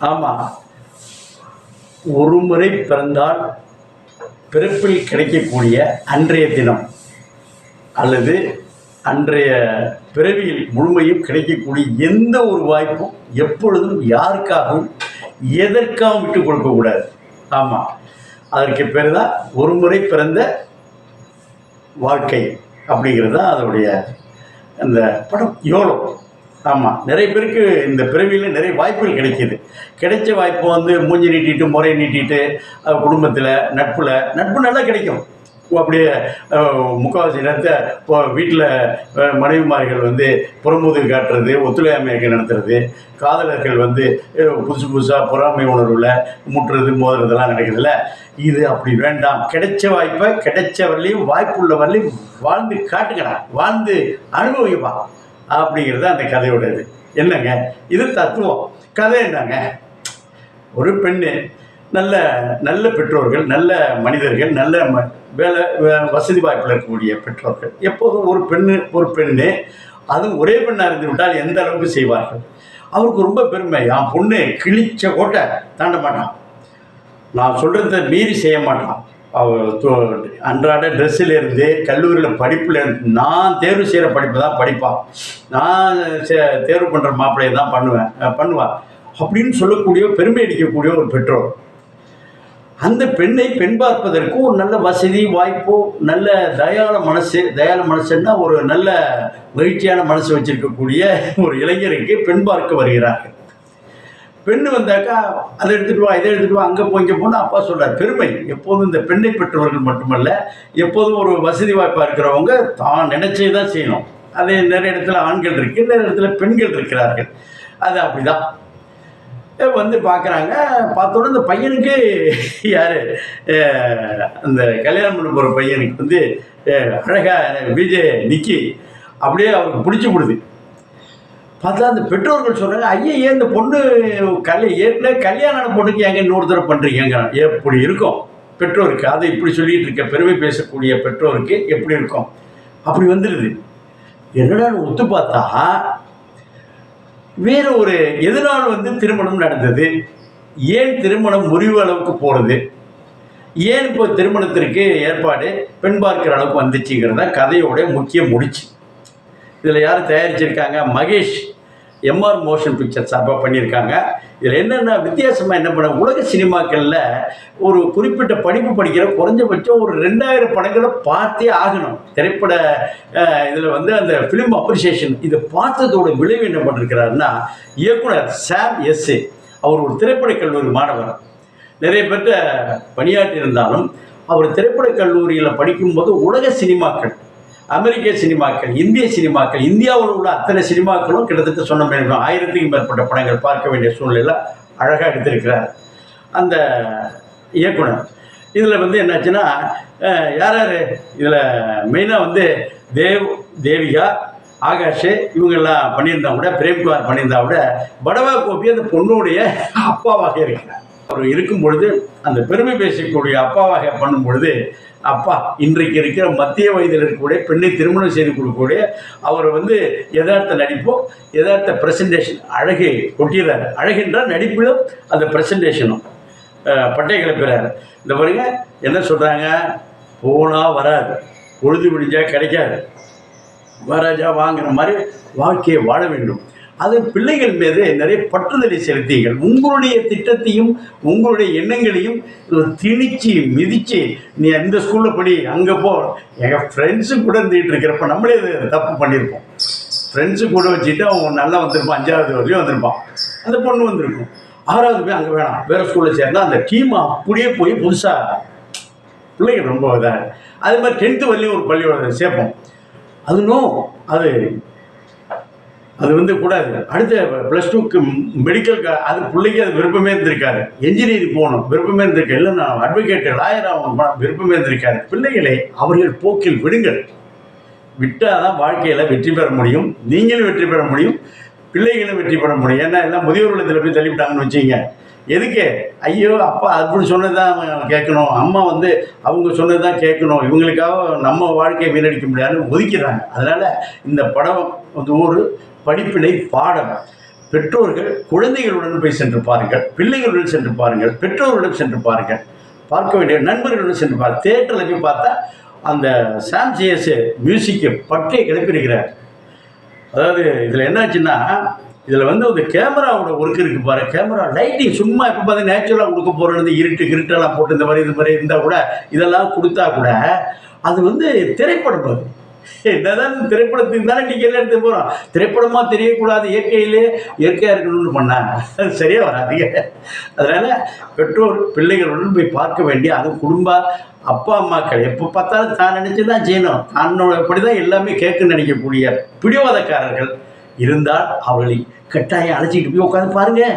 ஆமாம், ஒரு முறை பிறந்தால் பிறப்பில் கிடைக்கக்கூடிய அன்றைய தினம் அல்லது அன்றைய பிறவியில் முழுமையும் கிடைக்கக்கூடிய எந்த ஒரு வாய்ப்பும் எப்பொழுதும் யாருக்காகவும் எதற்காகவும் விட்டு கொடுக்கக்கூடாது. ஆமாம், அதற்கு பேர் தான் ஒரு முறை பிறந்த வாழ்க்கை அப்படிங்கிறது தான் அதனுடைய அந்த படம் யோலோ. ஆமாம், நிறைய பேருக்கு இந்த பிறவியில் நிறைய வாய்ப்புகள் கிடைக்கிது. கிடைச்ச வாய்ப்பு வந்து மூஞ்சி நீட்டிட்டு முறையை நீட்டிட்டு குடும்பத்தில் நட்பு நல்லா கிடைக்கும். அப்படியே முக்கால்வாசி நேரத்தை இப்போ வீட்டில் மனைவிமார்கள் வந்து புறமுதுகு காட்டுறது, ஒத்துழையாமையாக நடத்துறது, காதலர்கள் வந்து புதுசாக பொறாமை உணர்வில் முட்டுறது மோதுறதெல்லாம் நடக்குதுல்ல. இது அப்படி வேண்டாம். கிடைச்ச வாய்ப்பை கிடைச்ச வரலையும் வாய்ப்புள்ள வரலையும் வாழ்ந்து காட்டுக்கடா, வாழ்ந்து அனுபவிப்பா அப்படிங்கிறது அந்த கதையோட இது. என்னங்க இது தத்துவம். கதை என்னங்க, ஒரு பெண்ணு நல்ல நல்ல பெற்றோர்கள், நல்ல மனிதர்கள், நல்ல வேலை வசதி வாய்ப்பில் இருக்கக்கூடிய பெற்றோர்கள் எப்போதும் ஒரு பெண்ணு அதுவும் ஒரே பெண்ணாக இருந்து விட்டால் எந்த அளவுக்கு செய்வார்கள். அவருக்கு ரொம்ப பெருமை. என் பொண்ணு கிழிச்ச கோட்டை தாண்ட மாட்டான், நான் சொல்கிறத மீறி செய்ய மாட்டான். அவள் அன்றாட ட்ரெஸ்ஸிலேருந்து கல்லூரியில் படிப்பில் நான் தேர்வு செய்கிற படிப்பு தான் படிப்பான், நான் தேர்வு பண்ணுற மாப்பிள்ளையை தான் பண்ணுவாள் அப்படின்னு சொல்லக்கூடிய பெருமை அடிக்கக்கூடிய ஒரு பெற்றோர். அந்த பெண்ணை பெண் பார்ப்பதற்கு ஒரு நல்ல வசதி வாய்ப்போ, நல்ல தயாள மனசுன்னா ஒரு நல்ல மகிழ்ச்சியான மனசு வச்சிருக்கக்கூடிய ஒரு இளைஞருக்கு பெண் பார்க்க வருகிறார்கள். பெண்ணு வந்தாக்கா அதை எடுத்துகிட்டு வா, இதை எடுத்துகிட்டு வா, அங்கே போய் இங்கே போனால் அப்பா சொல்கிறார். பெருமை எப்போதும் இந்த பெண்ணை பெற்றவர்கள் மட்டுமல்ல, எப்போதும் ஒரு வசதி வாய்ப்பாக இருக்கிறவங்க தான் நினைச்சே தான் செய்யணும். அது நிறைய இடத்துல ஆண்கள் இருக்குது, நிறைய இடத்துல பெண்கள் இருக்கிறார்கள். அது அப்படி தான் வந்து பார்க்குறாங்க. பார்த்தோன்னே இந்த பையனுக்கு யார் அந்த கல்யாணம் பண்ண போகிற பையனுக்கு வந்து அழகாக விஜய் நிக்கி அப்படியே அவருக்கு பிடிச்சி கொடுது. பார்த்தா அந்த பெற்றோர்கள் சொல்கிறாங்க, ஐயா ஏன் இந்த பொண்ணு ஏற்கனவே கல்யாணம் பொண்ணுக்கு ஏங்க இன்னொரு தடவை பண்ணுறீங்க? எப்படி இருக்கும் பெற்றோருக்கு? அதை இப்படி சொல்லிகிட்டு இருக்க பெருமை பேசக்கூடிய பெற்றோருக்கு எப்படி இருக்கும்? அப்படி வந்துடுது. என்னடா ஒத்து பார்த்தா வேறு ஒரு எதனால் வந்து திருமணம் நடந்தது, ஏன் திருமணம் முறிவு அளவுக்கு போகிறது, ஏன் இப்போ திருமணத்திற்கு ஏற்பாடு பெண் பார்க்கிற அளவுக்கு வந்துச்சுங்கிறத கதையோட முக்கிய முடிச்சு. இதில் யார் தயாரிச்சிருக்காங்க? மகேஷ், எம்ஆர் மோஷன் பிக்சர்ஸ் அப்போ பண்ணியிருக்காங்க. இதில் என்னென்ன வித்தியாசமாக என்ன பண்ண, உலக சினிமாக்களில் ஒரு குறிப்பிட்ட படிப்பு படிக்கிற குறைஞ்சபட்சம் ஒரு 2000 படங்களை பார்த்தே ஆகணும். திரைப்பட இதில் வந்து அந்த ஃபிலிம் அப்ரிசியேஷன் இதை பார்த்ததோட விளைவு என்ன பண்ணிருக்கிறாருன்னா, இயக்குனர் சாம் எஸ். அவர் ஒரு திரைப்படக் கல்லூரி மாணவர், நிறைய பேர்கிட்ட பணியாற்றியிருந்தாலும் அவர் திரைப்படக் கல்லூரியில் படிக்கும்போது உலக சினிமாக்கள், அமெரிக்க சினிமாக்கள், இந்திய சினிமாக்கள், இந்தியாவில் உள்ள அத்தனை சினிமாக்களும் கிட்டத்தட்ட சொன்ன 1000க்கும் மேற்பட்ட படங்கள் பார்க்க வேண்டிய சூழ்நிலை அழகாக எடுத்திருக்கிறார் அந்த இயக்குனர். இதில் வந்து என்னாச்சுன்னா, யார் இதில் மெயினாக வந்து தேவிகா, ஆகாஷ் இவங்கெல்லாம் பண்ணியிருந்தா கூட, பிரேம்குமார் பண்ணியிருந்தா கூட, படவா கோபி அந்த பொண்ணுடைய அப்பாவாக இருக்கிறார். அவர் இருக்கும் பொழுது அந்த பெருமை பேசக்கூடிய அப்பாவாக பண்ணும் பொழுது, அப்பா இன்றைக்கு இருக்கிற மத்திய வயதில் இருக்கக்கூடிய பெண்ணை திருமணம் செய்து கொடுக்கக்கூடிய அவர் வந்து யதார்த்த நடிப்போ, யதார்த்த ப்ரெசன்டேஷன் அழகை கொட்டிடுறாரு. அழகின்றால் நடிப்பிலும் அந்த ப்ரெசன்டேஷனும் பட்டை கிளப்புறாரு. இந்த பாருங்க என்ன சொல்கிறாங்க, போனால் வராது, பொழுது விடிஞ்சால் கிடைக்காது, வராஜா வாங்கின மாதிரி வாழ்க்கையை வாழ வேண்டும். அது பிள்ளைகள் மீது நிறைய பற்றுதலை செலுத்தீங்கள். உங்களுடைய திட்டத்தையும் உங்களுடைய எண்ணங்களையும் திணிச்சு மிதித்து, நீ அந்த ஸ்கூலில் படி, அங்கே போ. எங்கள் ஃப்ரெண்ட்ஸு கூட இருந்துகிட்டு இருக்கிறப்ப நம்மளே தப்பு பண்ணியிருப்போம். ஃப்ரெண்ட்ஸு கூட வச்சுட்டு அவன் நல்லா வந்திருப்பான், 5வது வரையும் வந்திருப்பான், அந்த பொண்ணு வந்திருக்கும். 6வது போய் அங்கே வேணாம் வேறு ஸ்கூலில் சேர்ந்தா அந்த டீம் அப்படியே போய் புதுசாக பிள்ளைகள் ரொம்ப இதாக. அது மாதிரி 10th வரையும் ஒரு பள்ளியோட சேர்ப்போம். அது வந்து கூடாது. அடுத்த +2க்கு மெடிக்கல், அது பிள்ளைக்கு அது விருப்பமே இருந்திருக்காரு. என்ஜினியரிங் போகணும் விருப்பமே இருந்திருக்காரு, இல்லை நான் அட்வொகேட் லாயர் ஆகணும் விருப்பமே இருந்திருக்காரு. பிள்ளைகளை அவர்கள் போக்கில் விடுங்கள். விட்டால் தான் வாழ்க்கையில் வெற்றி பெற முடியும், நீங்களும் வெற்றி பெற முடியும், பிள்ளைகளும் வெற்றி பெற முடியும். ஏன்னா எல்லாம் முதியோர் இல்லத்தில் போய் தள்ளிவிட்டாங்கன்னு வச்சுங்க. எதுக்கு? ஐயோ அப்பா அப்படி சொன்னது தான் கேட்கணும், அம்மா வந்து அவங்க சொன்னது தான் கேட்கணும், இவங்களுக்காக நம்ம வாழ்க்கையை வீணடிக்க முடியாதுன்னு ஒதுக்கிறாங்க. அதனால் இந்த படம் வந்து ஒரு படிப்பினை பாடம். பெற்றோர்கள் குழந்தைகளுடன் போய் சென்று பாருங்கள், பிள்ளைகளுடன் சென்று பாருங்கள், பெற்றோருடன் சென்று பாருங்கள், பார்க்க வேண்டிய நண்பர்களுடன் சென்று பாருங்கள். தேட்டரில் போய் பார்த்தா அந்த சாம் ஜிஎஸ் மியூசிக்கு பட்டையை கிளப்பியிருக்கிறார். அதாவது இதில் என்னாச்சுன்னா, இதில் வந்து ஒரு கேமராவோட ஒர்க் இருக்குது பாரு. கேமரா லைட்டிங் சும்மா இப்போ பார்த்தா நேச்சுரலாக கொடுக்க போகிறது, இருட்டெல்லாம் போட்டு இந்த மாதிரி இருந்தால் கூட, இதெல்லாம் கொடுத்தா கூட அது வந்து திரைப்படம் அது. என்னதான் திரைப்படத்துக்கு தானே டிக்கெட் எடுத்து போகிறோம். திரைப்படமாக தெரியக்கூடாது, இயற்கையாக இருக்கணும்னு பண்ணாங்க, அது சரியாக வராதுங்க. அதனால் பெற்றோர் பிள்ளைகளுடன் போய் பார்க்க வேண்டிய, அதுவும் குடும்ப அப்பா அம்மாக்கள் எப்போ பார்த்தாலும் தான் நினச்சி தான் செய்யணும், தன்னோட இப்படி தான் எல்லாமே கேட்குன்னு நினைக்கக்கூடிய பிடிவாதக்காரர்கள் இருந்தால் அவர்களை கட்டாயம் அழைச்சிட்டு போய் உட்காந்து பாருங்கள்.